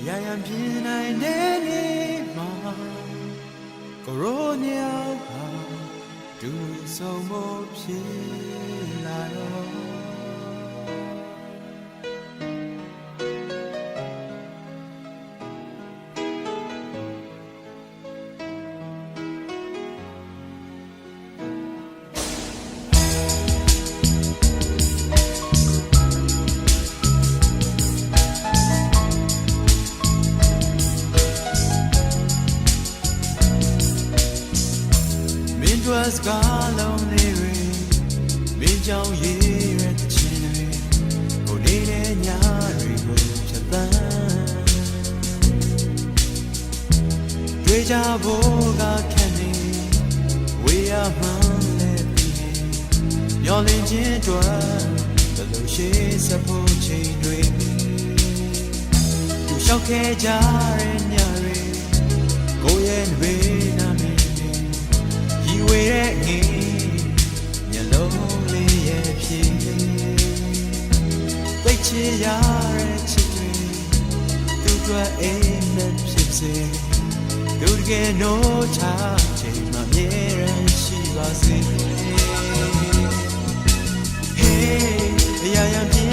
ရာရန်ပြင်းနိုင်တဲ့နေ့မှာကိုရိုနီယာဟာဒူဆုံးဖို့ဖြစ်လာတော့စကားလုံးလေးတွေမင်းကြောင့်ရည်ရချင်တွေကိုနေတဲ့ညတွေကိုဖြတ်သန်းတွေ့ကြဖို့ကခက်နေဝေးရမှန်းလည်းပြီးနေမျောလင်းခြင်းအတွက်ဘယ်လိုရှိစဖို့ချိန်တွေသူလျှောက်ခဲ့ကြတဲ့ညတွေကိုရဲ့တွေနာမည်ဝေးရဲ့ငေးမျက်လုံးလေးရဲ့ဖြစ်သိချင်ရတဲ့ချစ်တွေသူတို့အိမ်နဲ့ဖြစ်စေသူတကယ်တော့ချချိန်မှမြဲရန်ရှိပါစေ Hey အရာရန်ပြ